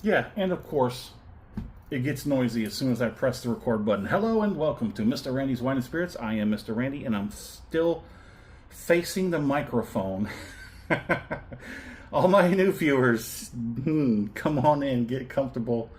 Yeah, and of course, it gets noisy as soon as I press the record button. Hello and welcome to Mr. Randy's Wine and Spirits. I am Mr. Randy, and I'm still facing the microphone. All my new viewers, come on in, get comfortable.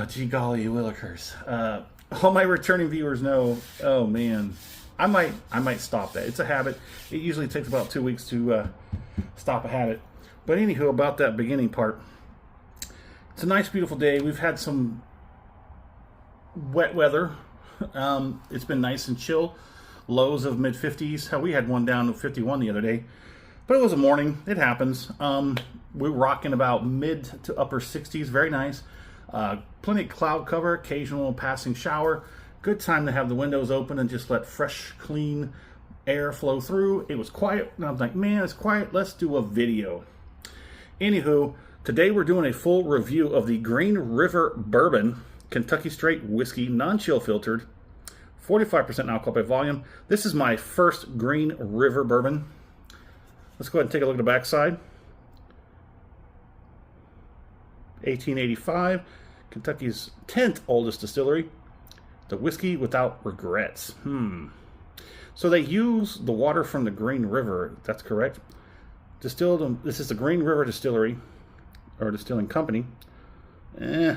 Gee golly, you willikers. All my returning viewers know, oh man, I might stop that. It's a habit. It usually takes about 2 weeks to stop a habit. But anywho, about that beginning part. It's a nice, beautiful day. We've had some wet weather. It's been nice and chill. Lows of mid-50s. Hell, we had one down to 51 the other day. But it was a morning. It happens. We're rocking about mid to upper 60s. Very nice. Plenty of cloud cover. Occasional passing shower. Good time to have the windows open and just let fresh, clean air flow through. It was quiet. And I was like, man, it's quiet. Let's do a video. Anywho, today we're doing a full review of the Green River Bourbon Kentucky Straight Whiskey, non-chill filtered, 45% alcohol by volume. This is my first Green River Bourbon. Let's go ahead and take a look at the back side. 1885, Kentucky's 10th oldest distillery. The whiskey without regrets. So they use the water from the Green River, that's correct. Distilled, this is the Green River Distillery, or distilling company. I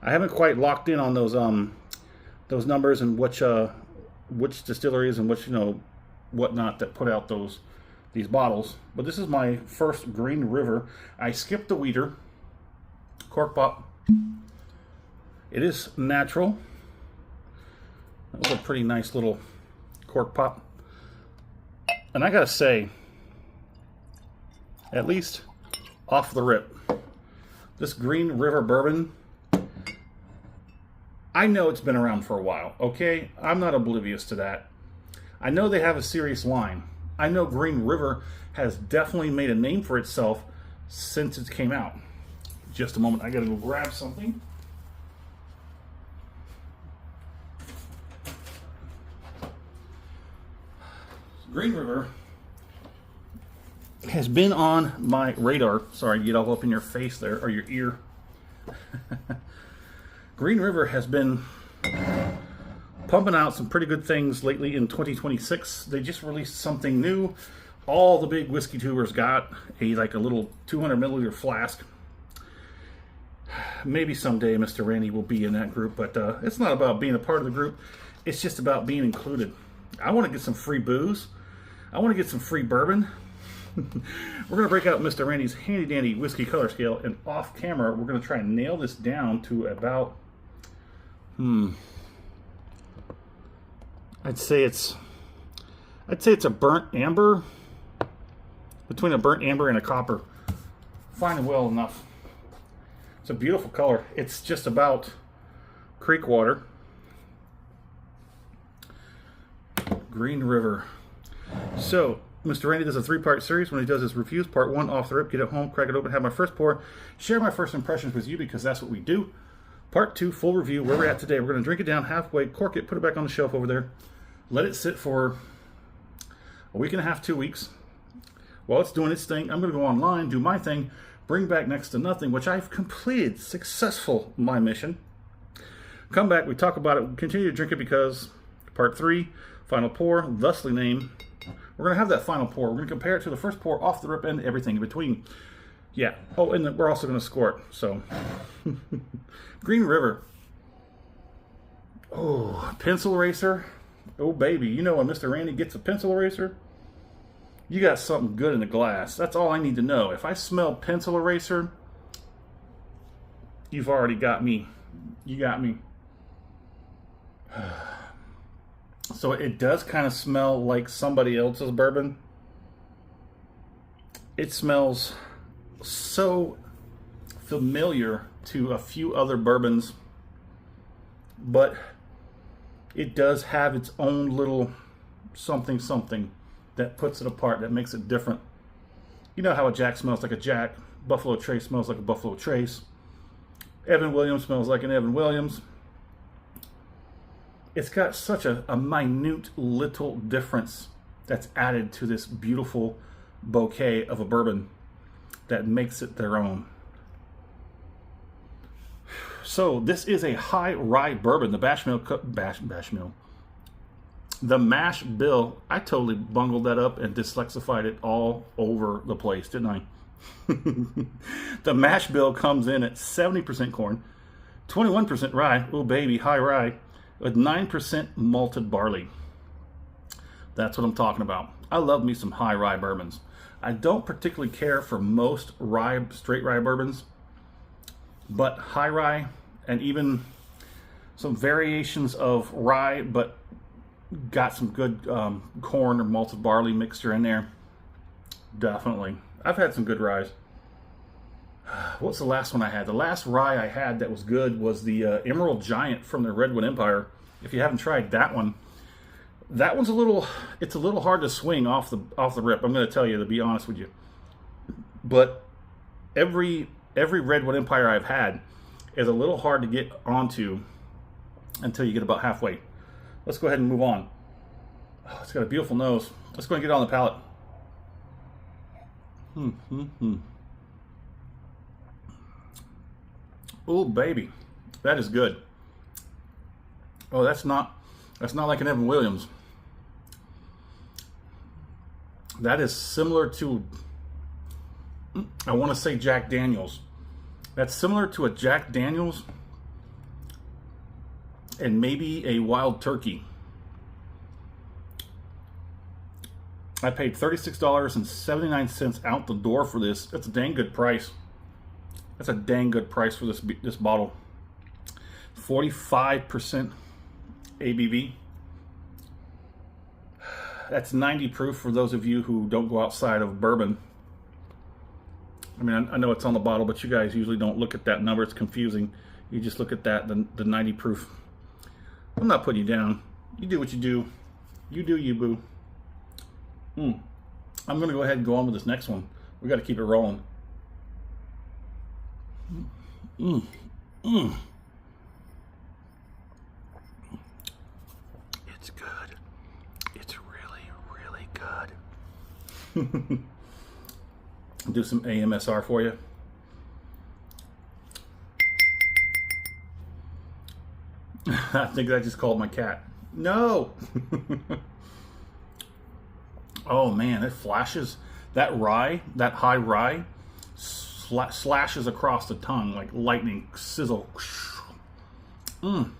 haven't quite locked in on those numbers and which distilleries and which whatnot that put out these bottles. But this is my first Green River. I skipped the weeder. Cork pop. It is natural. That was a pretty nice little cork pop. And I gotta say, at least off the rip, this Green River Bourbon, I know it's been around for a while, okay? I'm not oblivious to that. I know they have a serious line. I know Green River has definitely made a name for itself since it came out. Just a moment, I gotta go grab something. Green River has been on my radar. Sorry to get all up in your face there, or your ear. Green River has been pumping out some pretty good things lately in 2026. They just released something new. All the big whiskey tubers got like a little 200 milliliter flask. Maybe someday Mr. Randy will be in that group, but it's not about being a part of the group. It's just about being included. I want to get some free booze. I want to get some free bourbon. We're going to break out Mr. Randy's handy dandy whiskey color scale, and off camera we're going to try and nail this down to about I'd say it's a burnt amber, between a burnt amber and a copper. Fine and well enough. It's a beautiful color. It's just about creek water. Green River. So Mr. Randy does a 3-part series. When he does his reviews, part 1, off the rip, get it home, crack it open, have my first pour, share my first impressions with you, because that's what we do. Part 2, full review, where we're at today. We're going to drink it down halfway, cork it, put it back on the shelf over there, let it sit for a week and a half, 2 weeks. While it's doing its thing, I'm going to go online, do my thing, bring back next to nothing, which I've completed successful my mission. Come back, we talk about it, we continue to drink it, because part 3, final pour, thusly named. We're going to have that final pour. We're going to compare it to the first pour, off the rip, and everything in between. Yeah. Oh, and we're also going to score it. So, Green River. Oh, pencil eraser. Oh, baby. You know when Mr. Randy gets a pencil eraser, you got something good in the glass. That's all I need to know. If I smell pencil eraser, you've already got me. You got me. So it does kind of smell like somebody else's bourbon. It smells so familiar to a few other bourbons, but it does have its own little something that puts it apart, that makes it different. You know how a Jack smells like a Jack, Buffalo Trace smells like a Buffalo Trace, Evan Williams smells like an Evan Williams. It's got such a minute little difference that's added to this beautiful bouquet of a bourbon that makes it their own. So this is a high rye bourbon. The the mash bill. I totally bungled that up and dyslexified it all over the place, didn't I? The mash bill comes in at 70% corn, 21% rye. Oh baby, high rye, with 9% malted barley. That's what I'm talking about. I love me some high rye bourbons. I don't particularly care for most rye, straight rye bourbons, but high rye and even some variations of rye, but got some good corn or malted barley mixture in there. Definitely. I've had some good ryes. What's the last one I had? The last rye I had that was good was the Emerald Giant from the Redwood Empire. If you haven't tried that one, that one's it's a little hard to swing off the rip. I'm going to tell you, to be honest with you. But every Redwood Empire I've had is a little hard to get onto until you get about halfway. Let's go ahead and move on. Oh, it's got a beautiful nose. Let's go and get it on the palate. Oh baby, that is good. Oh, that's not like an Evan Williams. That is similar to, I want to say Jack Daniels. That's similar to a Jack Daniels and maybe a Wild Turkey. I paid $36.79 out the door for this. That's a dang good price. That's a dang good price for this bottle. 45% ABV. That's 90 proof for those of you who don't go outside of bourbon. I mean, I know it's on the bottle, but you guys usually don't look at that number. It's confusing. You just look at that, the 90 proof. I'm not putting you down. You do what you do. You do you, boo. I'm going to go ahead and go on with this next one. We got to keep it rolling. It's good. It's really, really good. Do some AMSR for you. I think I just called my cat. No! Oh man, it flashes. That rye, that high rye, slashes across the tongue like lightning, sizzle. And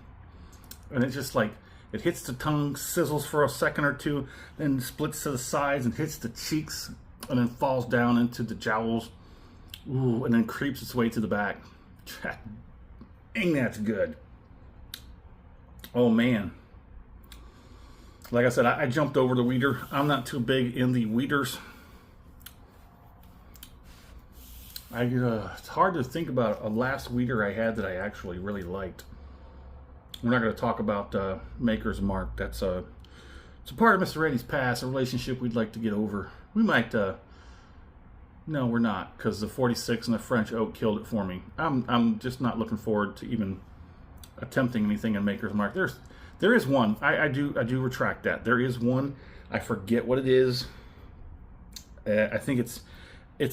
it's just like, it hits the tongue, sizzles for a second or two, then splits to the sides and hits the cheeks, and then falls down into the jowls. Ooh, and then creeps its way to the back. Dang, that's good. Oh man. Like I said, I jumped over the weeder. I'm not too big in the weeders. It's hard to think about a last weeder I had that I actually really liked. We're not going to talk about Maker's Mark. It's a part of Mr. Randy's past, a relationship we'd like to get over. We might, no, we're not, because the 46 and the French oak killed it for me. I'm just not looking forward to even attempting anything in Maker's Mark. There is one. I do retract that. There is one. I forget what it is. I think it's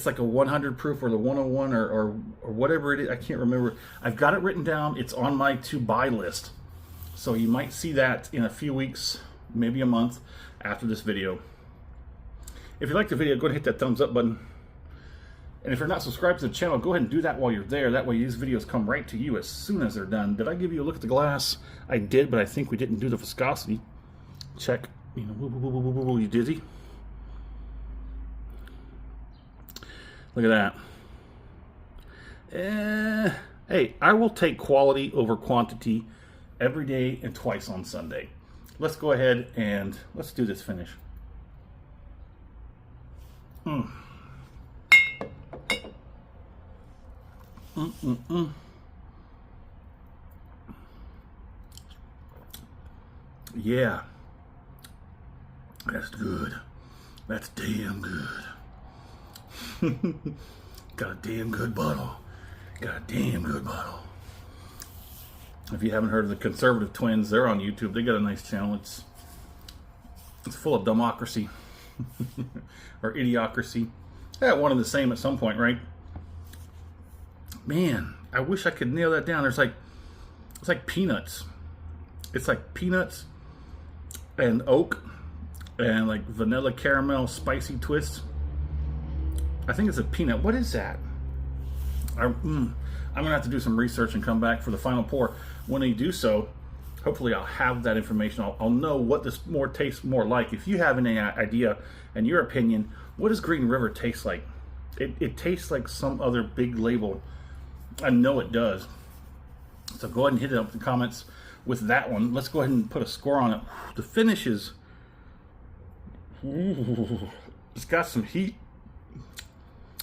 like a 100 proof or the 101 or whatever it is. I can't remember. I've got it written down. It's on my to buy list. So you might see that in a few weeks, maybe a month after this video. If you like the video, go ahead and hit that thumbs up button. And if you're not subscribed to the channel, go ahead and do that while you're there. That way these videos come right to you as soon as they're done. Did I give you a look at the glass? I did, but I think we didn't do the viscosity. Check. You know, you dizzy? Look at that. Hey, I will take quality over quantity every day and twice on Sunday. Let's go ahead and let's do this finish. Yeah, that's good. That's damn good. Got a damn good bottle. Got a damn good bottle. If you haven't heard of the Conservative Twins, they're on YouTube. They got a nice channel. It's full of democracy or idiocracy. Yeah, one and the same at some point, right? Man, I wish I could nail that down. There's like It's like peanuts. It's like peanuts and oak and like vanilla caramel spicy twist. I think it's a peanut. What is that? I'm gonna have to do some research and come back for the final pour. When I do so, hopefully I'll have that information. I'll know what this more tastes more like. If you have any idea, in your opinion, what does Green River taste like? It tastes like some other big label. I know it does. So go ahead and hit it up in the comments with that one. Let's go ahead and put a score on it. The finish is, it's got some heat,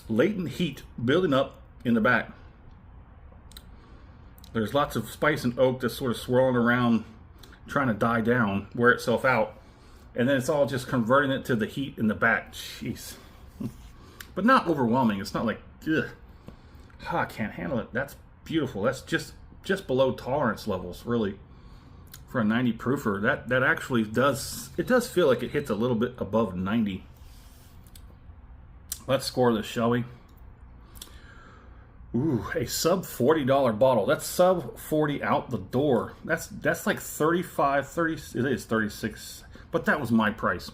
latent heat building up in the back. There's lots of spice and oak that's sort of swirling around, trying to die down, wear itself out. And then it's all just converting it to the heat in the back. Jeez. But not overwhelming. It's not like, ugh, I can't handle it. That's beautiful. That's just below tolerance levels, really. For a 90 proofer, that actually does, it does feel like it hits a little bit above 90. Let's score this, shall we? Ooh, a sub $40 bottle. That's sub 40 out the door. That's like 35, 30, it is 36, but that was my price.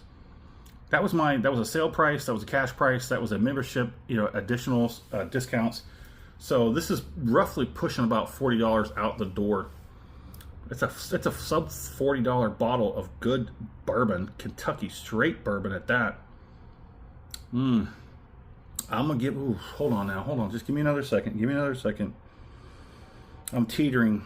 That was a sale price, that was a cash price, that was a membership, additional discounts. So this is roughly pushing about $40 out the door. It's a sub $40 bottle of good bourbon, Kentucky straight bourbon at that. I'm gonna give. Ooh, hold on. Just give me another second. I'm teetering.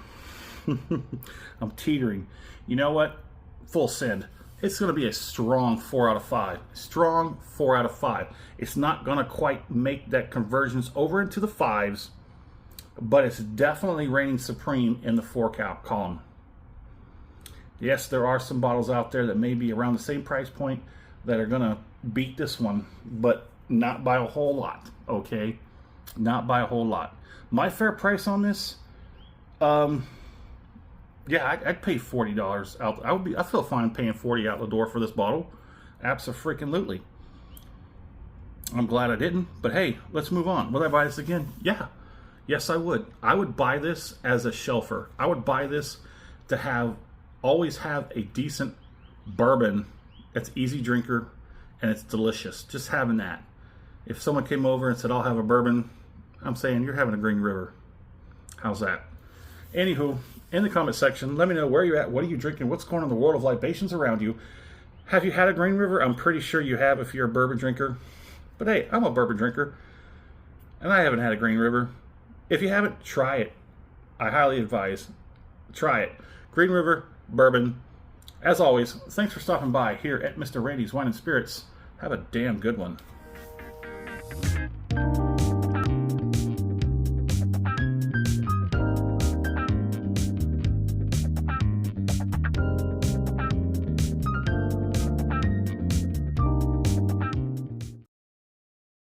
I'm teetering. You know what? Full send. It's gonna be a strong 4 out of 5. Strong 4 out of 5. It's not gonna quite make that conversions over into the 5s, but it's definitely reigning supreme in the 4 column. Yes, there are some bottles out there that may be around the same price point that are gonna beat this one, but not by a whole lot, okay? Not by a whole lot. My fair price on this, yeah, I'd pay $40 out. I feel fine paying $40 out the door for this bottle. Abso-freaking-lutely. I'm glad I didn't, but hey, let's move on. Would I buy this again? Yeah. Yes, I would. I would buy this as a shelfer. I would buy this to always have a decent bourbon that's easy drinker and it's delicious. Just having that. If someone came over and said, I'll have a bourbon, I'm saying you're having a Green River. How's that? Anywho, in the comment section, let me know where you're at. What are you drinking? What's going on in the world of libations around you? Have you had a Green River? I'm pretty sure you have if you're a bourbon drinker. But hey, I'm a bourbon drinker, and I haven't had a Green River. If you haven't, try it. I highly advise. Try it. Green River, bourbon. As always, thanks for stopping by here at Mr. Randy's Wine and Spirits. Have a damn good one.